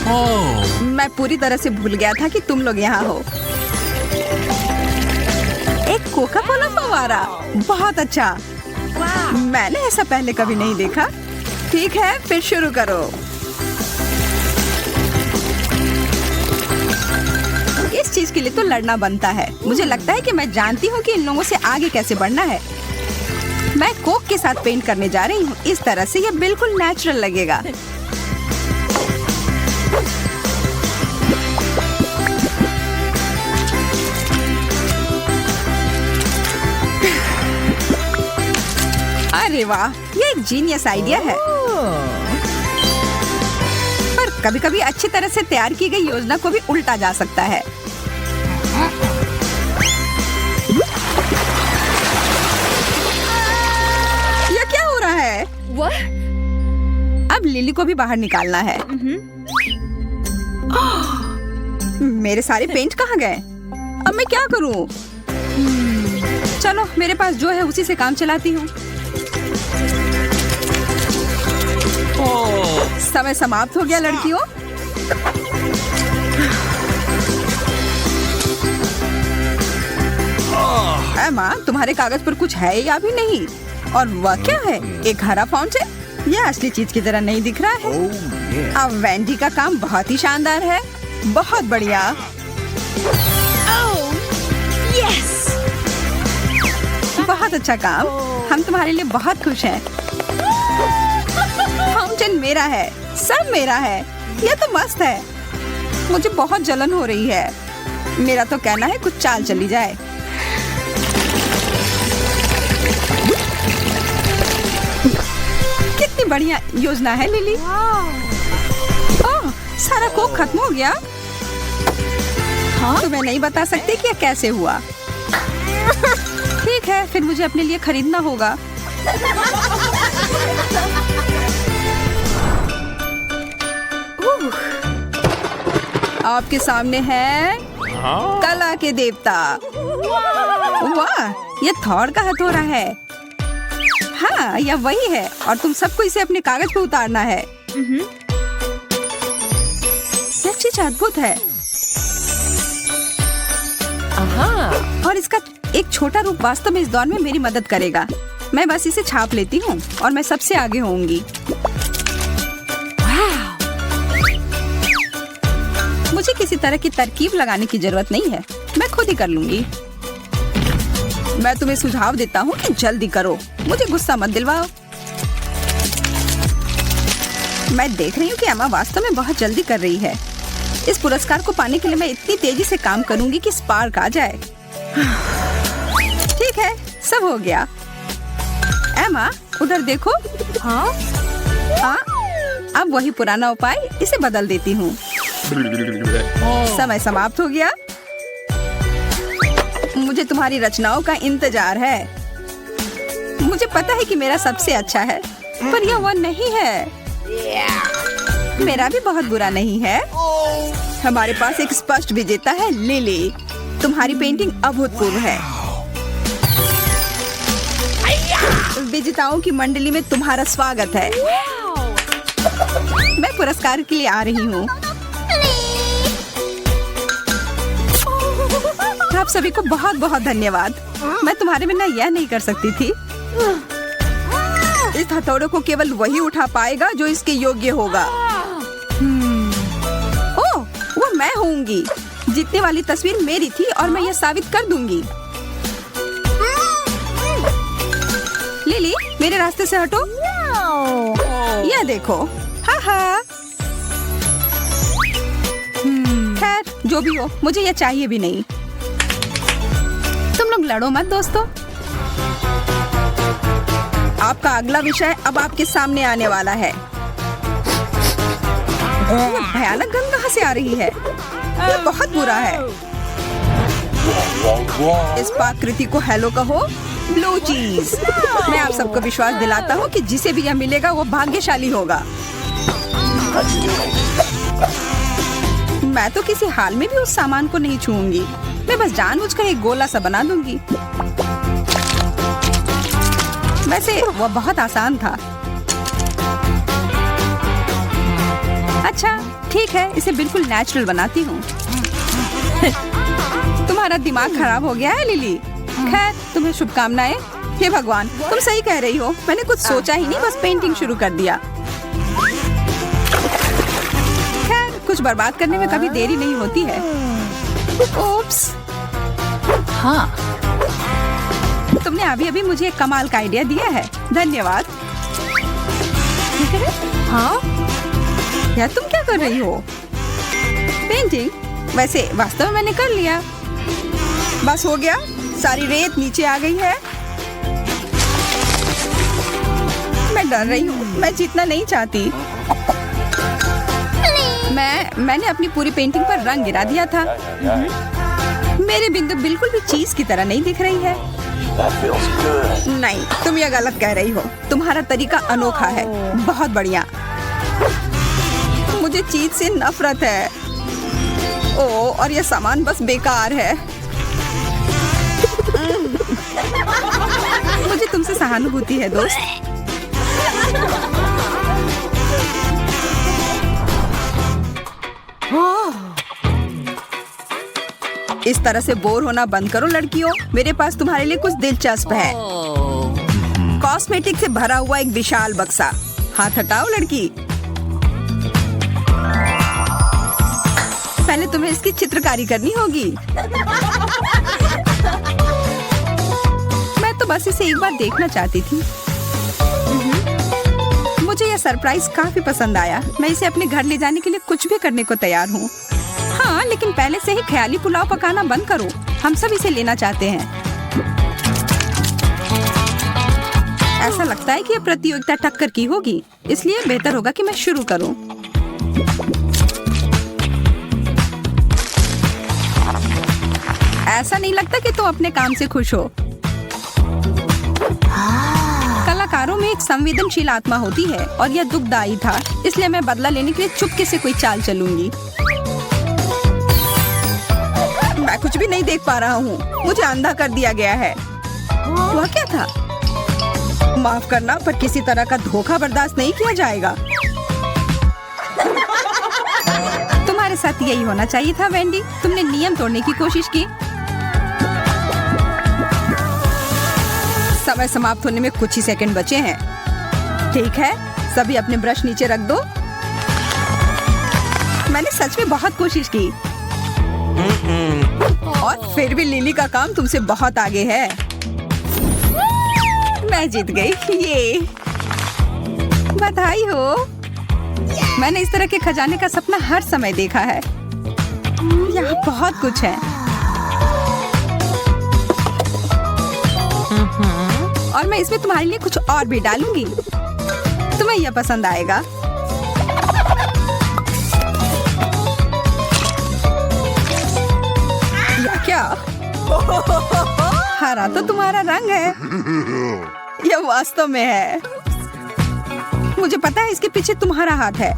मैं पूरी तरह से भूल गया था कि तुम लोग यहाँ हो। एक कोका कोला फव्वारा, बहुत अच्छा। मैंने ऐसा पहले कभी नहीं देखा। ठीक है, फिर शुरू करो। इस चीज के लिए तो लड़ना बनता है। मुझे लगता है कि मैं जानती हूँ कि इन लोगों से आगे कैसे बढ़ना है। मैं कोक के साथ पेंट करने जा रही हूँ। इस तरह से ये बिल्कुल नेचुरल लगेगा। अरे वाह, ये एक जीनियस आइडिया है। पर कभी-कभी अच्छी तरह से तैयार की गई योजना को भी उल्टा जा सकता है। ये क्या हो रहा है? अब लिली को भी बाहर निकालना है। मेरे सारे पेंट कहाँ गए? अब मैं क्या करूं? चलो, मेरे पास जो है उसी से काम चलाती हूँ। समय समाप्त हो गया लड़कियों। एमा, तुम्हारे कागज पर कुछ है या भी नहीं? और वह क्या है? एक हरा फाउंटेन? यह असली चीज की तरह नहीं दिख रहा है। अब वेंडी का काम बहुत ही शानदार है। बहुत बढ़िया। बहुत अच्छा काम। हम तुम्हारे लिए बहुत खुश हैं। फाउंटेन मेरा है, सब मेरा है। यह तो मस्त है। मुझे बहुत जलन हो रही है। मेरा तो कहना है कुछ चाल चली जाए। कितनी बढ़िया योजना है लिली। ओह, सारा कोक खत्म हो गया। तुम्हें नहीं बता सकती कि यह कैसे हुआ। ठीक है, फिर मुझे अपने लिए खरीदना होगा। आपके सामने है कला के देवता। वाह, ये थॉर का हथौड़ा है। हाँ, यह वही है और तुम सबको इसे अपने कागज पे उतारना है। यह चीज अद्भुत है। और इसका एक छोटा रूप वास्तव में इस दौर में मेरी मदद करेगा। मैं बस इसे छाप लेती हूँ और मैं सबसे आगे होंगी। मुझे किसी तरह की तरकीब लगाने की जरूरत नहीं है। मैं खुद ही कर लूंगी। मैं तुम्हें सुझाव देता हूँ कि जल्दी करो। मुझे गुस्सा मत दिलवाओ। मैं देख रही हूँ कि एमा वास्तव में बहुत जल्दी कर रही है। इस पुरस्कार को पाने के लिए मैं इतनी तेजी से काम करूंगी कि स्पार्क आ जाए। ठीक है, सब हो गया। एमा, उधर देखो। हाँ, अब वही पुराना उपाय, इसे बदल देती हूँ। समय समाप्त हो गया। मुझे तुम्हारी रचनाओं का इंतजार है। मुझे पता है कि मेरा सबसे अच्छा है, पर यह वो नहीं है। मेरा भी बहुत बुरा नहीं है। हमारे पास एक स्पष्ट विजेता है, लिली। तुम्हारी पेंटिंग अभूतपूर्व है। विजेताओं की मंडली में तुम्हारा स्वागत है। मैं पुरस्कार के लिए आ रही हूँ। आप सभी को बहुत बहुत धन्यवाद। मैं तुम्हारे बिना यह नहीं कर सकती थी। इस हथौड़े को केवल वही उठा पाएगा जो इसके योग्य होगा। ओह, वो मैं होंगी। जीतने वाली तस्वीर मेरी थी और मैं यह साबित कर दूंगी। लिली, मेरे रास्ते से हटो। यह देखो। हाँ हाँ। खैर, जो भी हो, मुझे यह चाहिए भी नहीं। तुम लोग लड़ो मत दोस्तों। आपका अगला विषय अब आपके सामने आने वाला है। भयानक गंध कहाँ से आ रही है? ये बहुत बुरा है। इस पाकृति को हेलो कहो, ब्लू चीज। मैं आप सबको विश्वास दिलाता हूँ कि जिसे भी यह मिलेगा वो भाग्यशाली होगा। मैं तो किसी हाल में भी उस सामान को नहीं छूऊंगी। मैं बस जानबूझकर एक गोला सा बना दूंगी। वैसे वो बहुत आसान था। अच्छा, ठीक है, इसे बिल्कुल नेचुरल बनाती हूँ। तुम्हारा दिमाग खराब हो गया है लिली। खैर, तुम्हें शुभकामनाएं। हे भगवान, तुम सही कह रही हो। मैंने कुछ सोचा ही नहीं, बस पेंटिंग शुरू कर दिया। खैर, कुछ बर्बाद करने में कभी देरी नहीं होती है। ओप्स। हाँ, तुमने अभी अभी मुझे एक कमाल का आइडिया दिया है। धन्यवाद। हाँ, यार, तुम क्या कर रही हो? पेंटिंग? वैसे वास्तव में मैंने कर लिया। बस हो गया, सारी रेत नीचे आ गई है। मैं डर रही हूँ, मैं जीतना नहीं चाहती। मैंने अपनी पूरी पेंटिंग पर रंग गिरा दिया था। मेरी बिंदु बिल्कुल भी चीज की तरह नहीं दिख रही है। नहीं, तुम ये गलत कह रही हो। तुम्हारा तरीका अनोखा है। बहुत बढ़िया। मुझे चीज से नफरत है। ओह, और ये सामान बस बेकार है। मुझे तुमसे सहानुभूति है दोस्त। इस तरह से बोर होना बंद करो लड़कियों। मेरे पास तुम्हारे लिए कुछ दिलचस्प है। कॉस्मेटिक से भरा हुआ एक विशाल बक्सा। हाथ हटाओ लड़की। पहले तुम्हें इसकी चित्रकारी करनी होगी। मैं तो बस इसे एक बार देखना चाहती थी। मुझे यह सरप्राइज काफी पसंद आया। मैं इसे अपने घर ले जाने के लिए कुछ भी करने को तैयार हूँ। हाँ, लेकिन पहले से ही ख्याली पुलाव पकाना बंद करो। हम सब इसे लेना चाहते हैं। ऐसा लगता है कि यह प्रतियोगिता टक्कर की होगी, इसलिए बेहतर होगा कि मैं शुरू करूं। ऐसा नहीं लगता कि तुम अपने काम से खुश हो। कलाकारों में एक संवेदनशील आत्मा होती है और यह दुखदायी था, इसलिए मैं बदला लेने के लिए चुपके से कोई चाल चलूंगी। मैं कुछ भी नहीं देख पा रहा हूँ। मुझे अंधा कर दिया गया है। वह क्या था? माफ करना, पर किसी तरह का धोखा बर्दाश्त नहीं किया जाएगा। तुम्हारे साथ यही होना चाहिए था वेंडी। तुमने नियम तोड़ने की कोशिश की। समय समाप्त होने में कुछ ही सेकंड बचे हैं। ठीक है, सभी अपने ब्रश नीचे रख दो। मैंने सच में बहुत कोशिश की और फिर भी लिली का काम तुमसे बहुत आगे है। मैं जीत गई। ये बधाई हो। मैंने इस तरह के खजाने का सपना हर समय देखा है। यहाँ बहुत कुछ है और मैं इसमें तुम्हारे लिए कुछ और भी डालूंगी। तुम्हें यह पसंद आएगा। या क्या? हरा तो तुम्हारा रंग है। यह वास्तव में है। मुझे पता है इसके पीछे तुम्हारा हाथ है।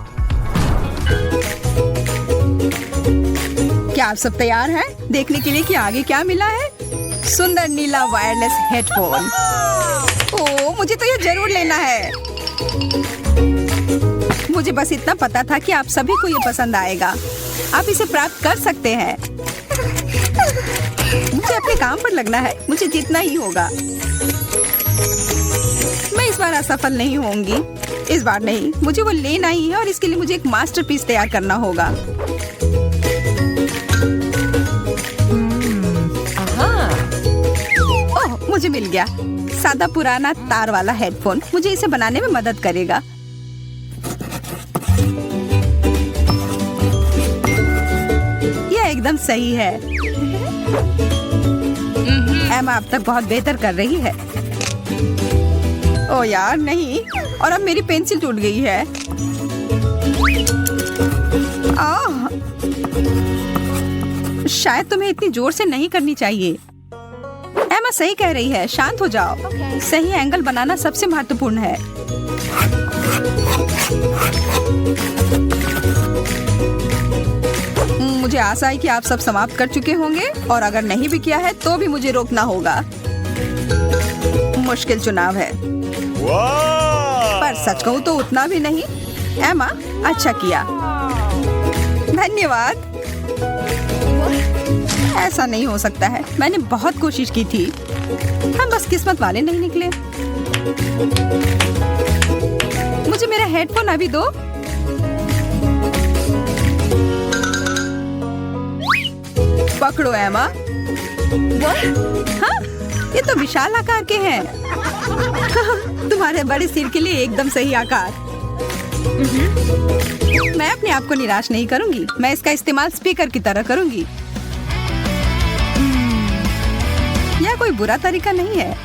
क्या आप सब तैयार हैं देखने के लिए कि आगे क्या मिला है? सुंदर नीला वायरलेस हेडफोन। ओह, मुझे तो यह जरूर लेना है। मुझे बस इतना पता था कि आप सभी को यह पसंद आएगा। आप इसे प्राप्त कर सकते हैं। मुझे अपने काम पर लगना है। मुझे जीतना ही होगा। मैं इस बार असफल नहीं होंगी। इस बार नहीं, मुझे वो लेना ही है और इसके लिए मुझे एक मास्टरपीस तैयार करना होगा। ओह, मुझे मिल गया। सादा पुराना तार वाला हेडफोन मुझे इसे बनाने में मदद करेगा। यह एकदम सही है। एमा अब तक बहुत बेहतर कर रही है। ओ यार नहीं, और अब मेरी पेंसिल टूट गई है। शायद तुम्हें इतनी जोर से नहीं करनी चाहिए। एमा सही कह रही है, शांत हो जाओ। सही एंगल बनाना सबसे महत्वपूर्ण है। मुझे आशा है कि आप सब समाप्त कर चुके होंगे और अगर नहीं भी किया है तो भी मुझे रोकना होगा। मुश्किल चुनाव है, पर सच कहूँ तो उतना भी नहीं। एमा, अच्छा किया। धन्यवाद। ऐसा नहीं हो सकता है, मैंने बहुत कोशिश की थी। हम बस किस्मत वाले नहीं निकले। मुझे मेरा हेडफोन अभी दो। पकड़ो एमा। हाँ, ये तो विशाल आकार के हैं। तुम्हारे बड़े सिर के लिए एकदम सही आकार। मैं अपने आप को निराश नहीं करूंगी। मैं इसका इस्तेमाल स्पीकर की तरह करूंगी। यह कोई बुरा तरीका नहीं है।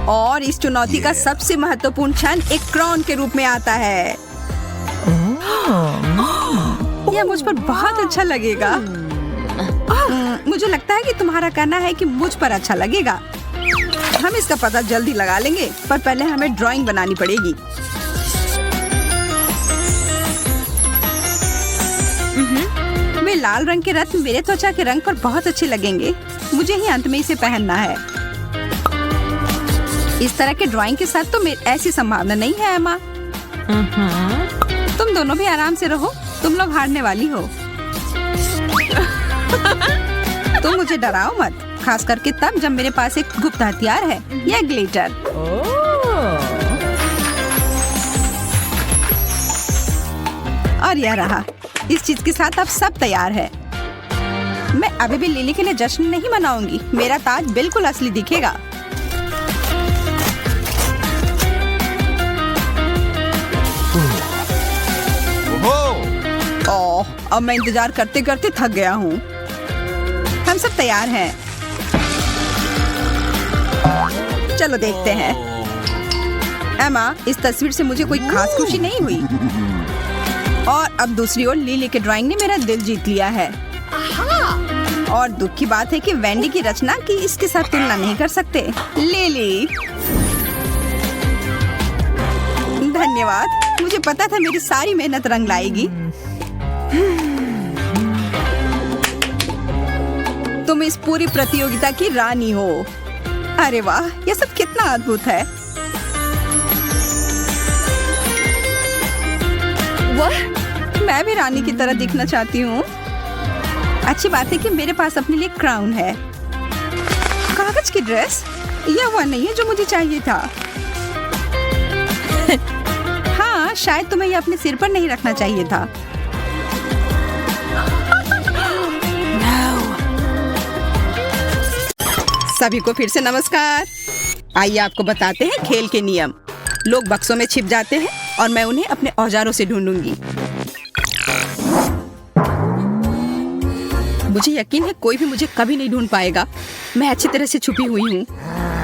और इस चुनौती का सबसे महत्वपूर्ण क्षण एक क्राउन के रूप में आता है। यह मुझ पर बहुत अच्छा लगेगा। मुझे लगता है कि तुम्हारा कहना है कि मुझ पर अच्छा लगेगा। हम इसका पता जल्दी लगा लेंगे, पर पहले हमें ड्राइंग बनानी पड़ेगी। वे लाल रंग के रत्न मेरे त्वचा के रंग पर बहुत अच्छे लगेंगे। मुझे ही अंत में इसे पहनना है। इस तरह के ड्राइंग के साथ तो ऐसी संभावना नहीं है एमा। तुम दोनों भी आराम से रहो। तुम लोग हारने वाली हो। तुम मुझे डराओ मत, खास करके तब जब मेरे पास एक गुप्त हथियार है, यह ग्लिटर। और यह रहा। इस चीज के साथ अब सब तैयार है। मैं अभी भी लिली के लिए जश्न नहीं मनाऊंगी। मेरा ताज बिल्कुल असली दिखेगा। ओह, अब मैं इंतजार करते करते थक गया हूँ। हम सब तैयार हैं। चलो देखते हैं। एमा, इस तस्वीर से मुझे कोई खास खुशी नहीं हुई। और अब दूसरी ओर लिली के ड्राइंग ने मेरा दिल जीत लिया है। और दुख की बात है कि वेंडी की रचना की इसके साथ तुलना नहीं कर सकते। लिली, धन्यवाद। मुझे पता था मेरी सारी मेहनत रंग लाएगी। तुम इस पूरी प्रतियोगिता की रानी हो। अरे वाह, ये सब कितना अद्भुत है। मैं भी रानी की तरह दिखना चाहती हूँ। अच्छी बात है कि मेरे पास अपने लिए क्राउन है। कागज की ड्रेस, यह वह नहीं है जो मुझे चाहिए था। हाँ, शायद तुम्हें यह अपने सिर पर नहीं रखना चाहिए था। सभी को फिर से नमस्कार। आइए आपको बताते हैं खेल के नियम। लोग बक्सों में छिप जाते हैं और मैं उन्हें अपने औजारों से ढूंढूंगी। मुझे यकीन है कोई भी मुझे कभी नहीं ढूंढ पाएगा। मैं अच्छी तरह से छुपी हुई हूँ।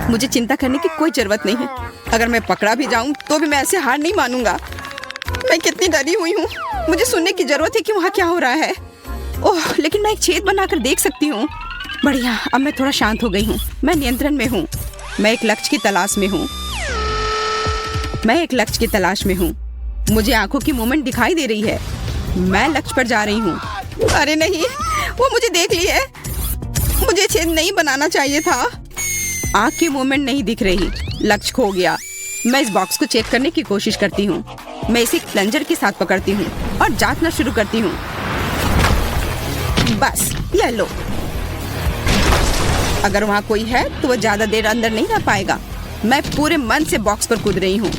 मुझे चिंता करने की कोई जरूरत नहीं है। अगर मैं पकड़ा भी जाऊँ तो भी मैं ऐसे हार नहीं मानूंगा। मैं कितनी डरी हुई हूँ। मुझे सुनने की जरूरत है कि वहाँ क्या हो रहा है। ओह, लेकिन मैं एक छेद बनाकर देख सकती हूँ। बढ़िया, अब मैं थोड़ा शांत हो गई हूँ। मैं नियंत्रण में हूँ। मैं एक लक्ष्य की तलाश में हूँ। मुझे आंखों की मूवमेंट दिखाई दे रही है। मैं लक्ष्य पर जा रही हूँ। अरे नहीं, वो मुझे देख ली है। मुझे छेद नहीं बनाना चाहिए था। आंख की मूवमेंट नहीं दिख रही। लक्ष्य खो गया। मैं इस बॉक्स को चेक करने की कोशिश करती हूँ। मैं इसे प्लंजर के साथ पकड़ती हूँ और जांचना शुरू करती हूँ। बस, ये लो। अगर वहाँ कोई है तो वो ज्यादा देर अंदर नहीं रह पाएगा। मैं पूरे मन से बॉक्स पर कूद रही हूँ।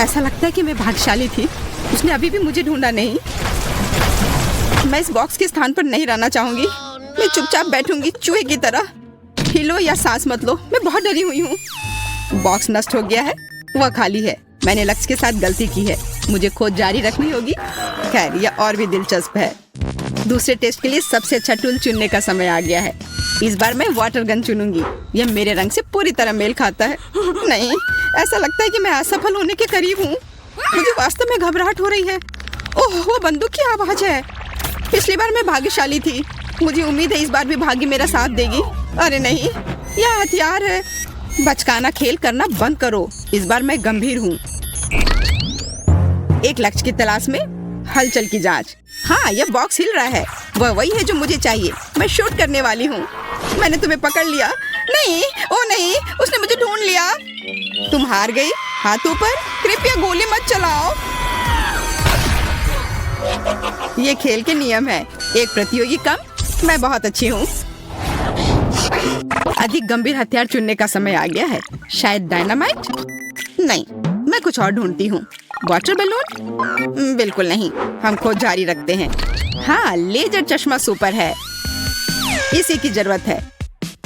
ऐसा लगता है कि मैं भाग्यशाली थी। उसने अभी भी मुझे ढूंढा नहीं। मैं इस बॉक्स के स्थान पर नहीं रहना चाहूंगी। मैं चुपचाप बैठूंगी चूहे की तरह। हिलो या सांस मत लो। मैं बहुत डरी हुई हूँ। बॉक्स नष्ट हो गया है। वह खाली है। मैंने लक्ष्य के साथ गलती की है। मुझे खोज जारी रखनी होगी। खैर, यह और भी दिलचस्प है। दूसरे टेस्ट के लिए सबसे अच्छा टूल चुनने का समय आ गया है। इस बार मैं वाटर गन चुनूंगी। यह मेरे रंग से पूरी तरह मेल खाता है। नहीं, ऐसा लगता है कि मैं असफल होने के करीब हूँ। मुझे वास्तव में घबराहट हो रही है। ओह, वो बंदूक की आवाज है। पिछली बार मैं भाग्यशाली थी। मुझे उम्मीद है इस बार भी भाग्य मेरा साथ देगी। अरे नहीं, यह हथियार है। बचकाना खेल करना बंद करो। इस बार मैं गंभीर हूँ। एक लक्ष्य की तलाश में हलचल की जांच। हाँ, यह बॉक्स हिल रहा है। वह वही है जो मुझे चाहिए। मैं शूट करने वाली हूँ। मैंने तुम्हें पकड़ लिया। नहीं, ओ नहीं, उसने मुझे ढूंढ लिया। तुम हार गई। हाथ ऊपर, कृपया गोली मत चलाओ। ये खेल के नियम है, एक प्रतियोगी कम, मैं बहुत अच्छी हूँ। अधिक गंभीर हथियार चुनने का समय आ गया है। शायद डायनामाइट? नहीं, मैं कुछ और ढूंढती हूँ। Water balloon? बिल्कुल नहीं, हम खोज जारी रखते हैं। हाँ, लेजर चश्मा सुपर है, इसी की जरूरत है।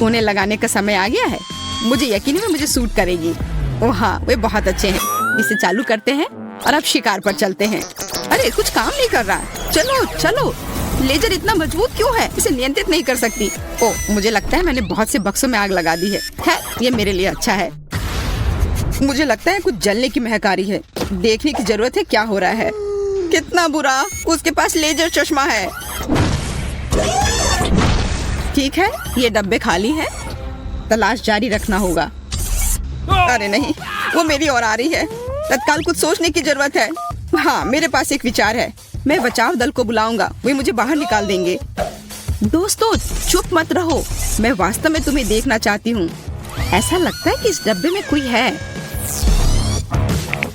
उन्हें लगाने का समय आ गया है। मुझे यकीन है मुझे सूट करेगी। ओह हाँ, वे बहुत अच्छे हैं। इसे चालू करते हैं और अब शिकार पर चलते हैं। अरे कुछ काम नहीं कर रहा। चलो चलो, लेजर इतना मजबूत क्यों है? इसे नियंत्रित नहीं कर सकती। ओह, मुझे लगता है मैंने बहुत से बक्सों में आग लगा दी है। ये मेरे लिए अच्छा है। मुझे लगता है कुछ जलने की महक आ रही है। देखने की जरूरत है क्या हो रहा है। कितना बुरा, उसके पास लेजर चश्मा है। ठीक है, ये डब्बे खाली हैं। तलाश जारी रखना होगा। अरे नहीं, वो मेरी ओर आ रही है। तत्काल कुछ सोचने की जरूरत है। हाँ, मेरे पास एक विचार है। मैं बचाव दल को बुलाऊंगा, वे मुझे बाहर निकाल देंगे। दोस्तों, चुप मत रहो, मैं वास्तव में तुम्हें देखना चाहती हूँ। ऐसा लगता है कि इस डब्बे में कोई है।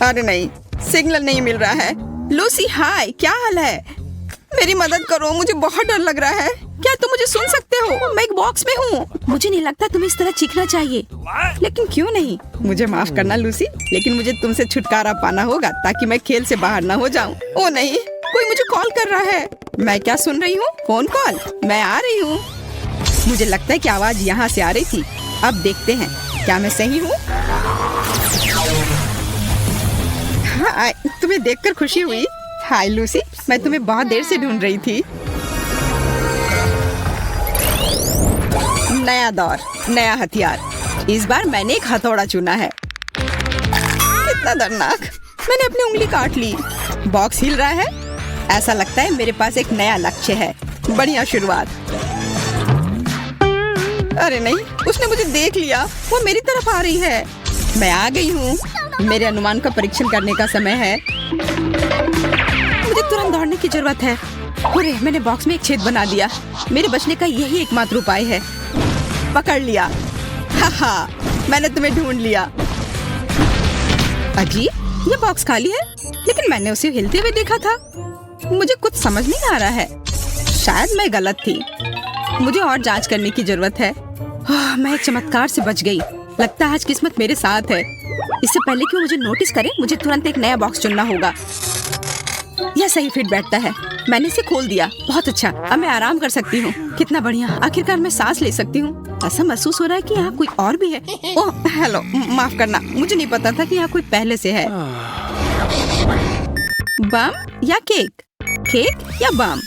अरे नहीं, सिग्नल नहीं मिल रहा है। लूसी, हाय, क्या हाल है? मेरी मदद करो, मुझे बहुत डर लग रहा है। क्या तुम मुझे सुन सकते हो? मैं एक बॉक्स में हूँ। मुझे नहीं लगता तुम्हें इस तरह चीखना चाहिए। लेकिन क्यों नहीं? मुझे माफ करना लूसी, लेकिन मुझे तुमसे छुटकारा पाना होगा ताकि मैं खेल से बाहर ना हो जाऊँ। ओ नहीं, कोई मुझे कॉल कर रहा है। मैं क्या सुन रही हूँ? Phone call. मैं आ रही हूँ। मुझे लगता है कि आवाज यहाँ से आ रही थी। अब देखते हैं, क्या मैं सही हूँ? हाँ, तुम्हें देखकर खुशी हुई। हाय लूसी, मैं तुम्हें बहुत देर से ढूंढ रही थी। नया दौर, नया हथियार। इस बार मैंने एक हथौड़ा चुना है। कितना दर्दनाक। मैंने अपनी उंगली काट ली। बॉक्स हिल रहा है। ऐसा लगता है मेरे पास एक नया लक्ष्य है। बढ़िया शुरुआत। अरे नहीं, उसने मुझे देख लिया। वो मेरी तरफ आ रही है। मैं आ गई हूँ। मेरे अनुमान का परीक्षण करने का समय है। मुझे तुरंत दौड़ने की जरूरत है। अरे, मैंने बॉक्स में एक छेद बना दिया। मेरे बचने का यही एकमात्र उपाय है। पकड़ लिया। हाँ, मैंने तुम्हें ढूंढ लिया। अजीब, ये बॉक्स खाली है, लेकिन मैंने उसे हिलते हुए देखा था। मुझे कुछ समझ नहीं आ रहा है। शायद मैं गलत थी। मुझे और जांच करने की जरूरत है। मैं एक चमत्कार से बच गई। लगता है आज किस्मत मेरे साथ है। इससे पहले कि वो मुझे नोटिस करे, मुझे तुरंत एक नया बॉक्स चुनना होगा। यह सही फिट बैठता है। मैंने इसे खोल दिया। बहुत अच्छा, अब मैं आराम कर सकती हूँ। कितना बढ़िया, आखिरकार मैं सांस ले सकती हूँ। ऐसा महसूस हो रहा है कि यहाँ कोई और भी है। ओह हेलो, माफ करना, मुझे नहीं पता था कि यहाँ कोई पहले से है। बम या केक? केक या बम?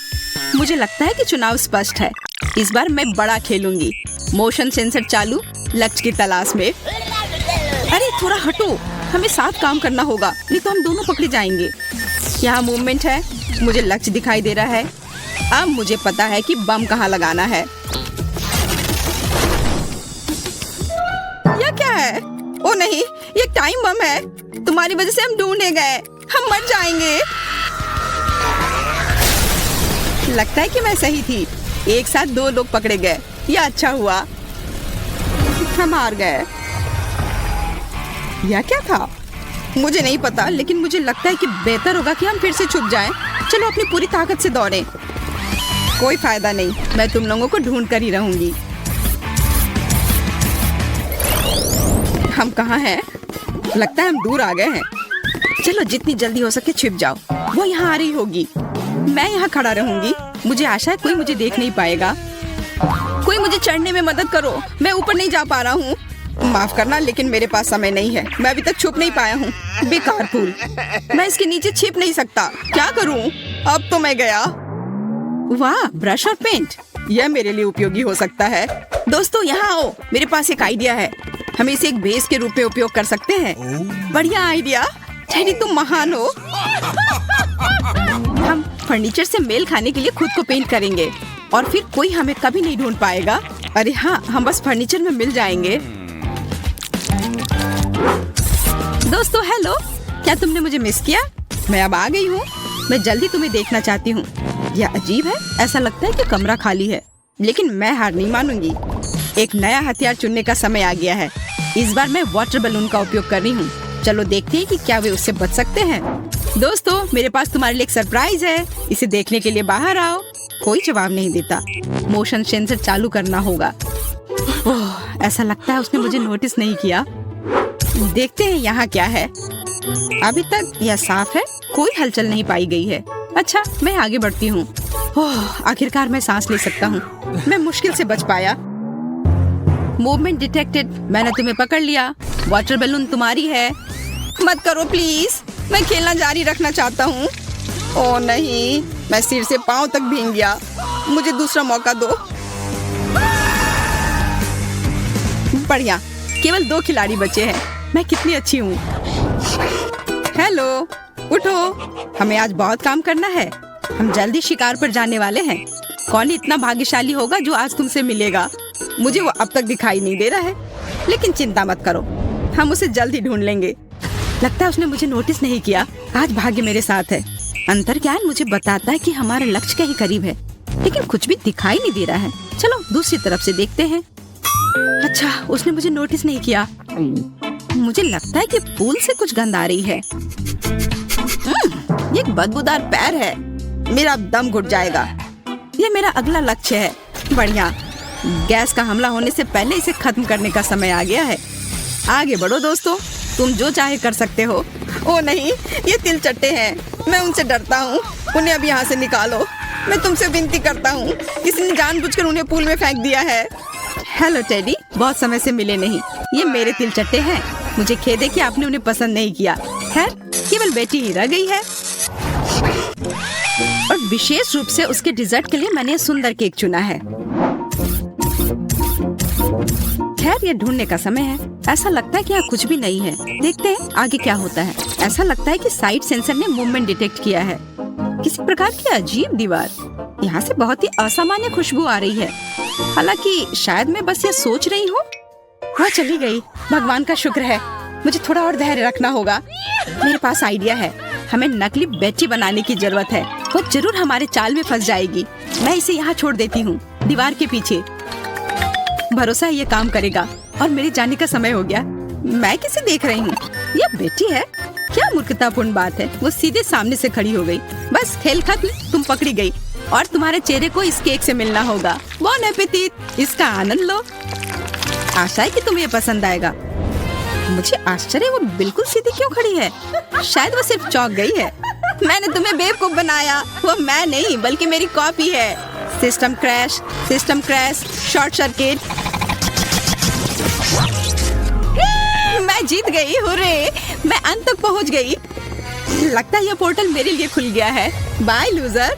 मुझे लगता है कि चुनाव स्पष्ट है। इस बार मैं बड़ा खेलूंगी। मोशन सेंसर चालू, लक्ष्य की तलाश में। अरे थोड़ा हटो, हमें साथ काम करना होगा, नहीं तो हम दोनों पकड़े जाएंगे। यहाँ मूवमेंट है, मुझे लक्ष्य दिखाई दे रहा है। अब मुझे पता है कि बम कहाँ लगाना है। यह क्या है? ओ नहीं, ये टाइम बम है। तुम्हारी वजह से हम ढूंढे गए, हम मर जाएंगे। लगता है कि मैं सही थी। एक साथ दो लोग पकड़े गए। यह अच्छा हुआ। हम हार गए। यह क्या था? मुझे नहीं पता, लेकिन मुझे लगता है कि बेहतर होगा कि हम फिर से छुप जाएं। चलो अपनी पूरी ताकत से दौड़ें। कोई फायदा नहीं, मैं तुम लोगों को ढूंढ कर ही रहूंगी। हम कहाँ हैं? लगता है हम दूर आ गए हैं। चलो जितनी जल्दी हो सके छिप जाओ। वो यहाँ आ रही होगी। मैं यहाँ खड़ा रहूंगी। मुझे आशा है कोई मुझे देख नहीं पाएगा। कोई मुझे चढ़ने में मदद करो, मैं ऊपर नहीं जा पा रहा हूँ। माफ करना, लेकिन मेरे पास समय नहीं है। मैं अभी तक छुप नहीं पाया हूँ। बेकार फूल, मैं इसके नीचे छिप नहीं सकता। क्या करूँ? अब तो मैं गया। वाह, ब्रश और पेंट, यह मेरे लिए उपयोगी हो सकता है। दोस्तों यहाँ आओ, मेरे पास एक आइडिया है। हम इसे एक बेस के रूप में उपयोग कर सकते हैं। बढ़िया आइडिया, टेडी तुम महान हो। हम फर्नीचर से मेल खाने के लिए खुद को पेंट करेंगे और फिर कोई हमें कभी नहीं ढूंढ पाएगा। अरे हाँ, हम बस फर्नीचर में मिल जाएंगे। दोस्तों हेलो, क्या तुमने मुझे मिस किया? मैं अब आ गई हूँ। मैं जल्दी तुम्हें देखना चाहती हूँ। यह अजीब है, ऐसा लगता है कि कमरा खाली है, लेकिन मैं हार नहीं मानूंगी। एक नया हथियार चुनने का समय आ गया है। इस बार मैं वाटर बैलून का उपयोग कर रही हूँ। चलो देखते हैं कि क्या वे उससे बच सकते हैं। दोस्तों, मेरे पास तुम्हारे लिए एक सरप्राइज है। इसे देखने के लिए बाहर आओ। कोई जवाब नहीं देता। मोशन सेंसर चालू करना होगा। ओह, ऐसा लगता है उसने मुझे नोटिस नहीं किया। देखते हैं यहाँ क्या है। अभी तक यह साफ है, कोई हलचल नहीं पाई गई है। अच्छा, मैं आगे बढ़ती हूँ। ओह, आखिरकार मैं सांस ले सकता हूँ। मैं मुश्किल से बच पाया। Movement detected. मैंने तुम्हें पकड़ लिया। वाटर बैलून तुम्हारी है। मत करो प्लीज, मैं खेलना जारी रखना चाहता हूँ। ओह नहीं, मैं सिर से पांव तक भीग गया। मुझे दूसरा मौका दो। बढ़िया, केवल 2 खिलाड़ी बचे हैं। मैं कितनी अच्छी हूँ। हेलो, उठो, हमें आज बहुत काम करना है। हम जल्दी शिकार पर जाने वाले हैं। कौन इतना भाग्यशाली होगा जो आज तुमसे मिलेगा? मुझे वो अब तक दिखाई नहीं दे रहा है, लेकिन चिंता मत करो, हम उसे जल्द ही ढूंढ लेंगे। लगता है उसने मुझे नोटिस नहीं किया। आज भाग्य मेरे साथ है। अंतर्ज्ञान मुझे बताता है कि हमारा लक्ष्य के ही करीब है, लेकिन कुछ भी दिखाई नहीं दे रहा है। चलो दूसरी तरफ से देखते हैं। अच्छा, उसने मुझे नोटिस नहीं किया। मुझे लगता है कि पूल से कुछ गंध आ रही है। ये एक बदबूदार पैर है। मेरा दम घुट जाएगा। ये मेरा अगला लक्ष्य है। बढ़िया, गैस का हमला होने से पहले इसे खत्म करने का समय आ गया है। आगे बढ़ो दोस्तों, तुम जो चाहे कर सकते हो। ओ नहीं, ये तिलचट्टे हैं। मैं उनसे डरता हूँ। उन्हें अब यहाँ से निकालो। मैं तुमसे विनती करता हूँ। किसी ने जानबूझकर उन्हें पूल में फेंक दिया है। हेलो टेडी, बहुत समय से मिले नहीं। ये मेरे तिलचट्टे हैं। मुझे खेद है कि आपने उन्हें पसंद नहीं किया। खैर, केवल बेटी ही रह गई है, और विशेष रूप से उसके डिजर्ट के लिए मैंने सुंदर केक चुना है। खैर, ये ढूंढने का समय है। ऐसा लगता है कि यहाँ कुछ भी नहीं है। देखते हैं आगे क्या होता है। ऐसा लगता है कि साइड सेंसर ने मूवमेंट डिटेक्ट किया है। किसी प्रकार की अजीब दीवार। यहाँ से बहुत ही असामान्य खुशबू आ रही है। हालांकि शायद मैं बस ये सोच रही हूँ। वह चली गई। भगवान का शुक्र है। मुझे थोड़ा और धैर्य रखना होगा। मेरे पास आइडिया है। हमें नकली बेटी बनाने की जरूरत है। वो जरूर हमारे चाल में फंस जाएगी। मैं इसे यहाँ छोड़ देती हूँ, दीवार के पीछे। भरोसा है ये काम करेगा। और मेरे जाने का समय हो गया। मैं किसे देख रही हूँ? ये बेटी है। क्या मूर्खतापूर्ण बात है। वो सीधे सामने से खड़ी हो गई। बस खेल खत्म, तुम पकड़ी गई और तुम्हारे चेहरे को इस केक से मिलना होगा। बॉन एपेटिट, इसका आनंद लो। आशा है कि तुम्हें पसंद आएगा। मुझे आश्चर्य, वो बिल्कुल सीधी क्यों खड़ी है? शायद वो सिर्फ चौंक गई है। मैंने तुम्हें बेवकूफ बनाया। वो मैं नहीं, बल्कि मेरी कॉपी है। System crash, short circuit. मैं जीत गई। हुर्रे, मैं अंत तक पहुंच गई। लगता है यह पोर्टल मेरे लिए खुल गया है। Bye loser.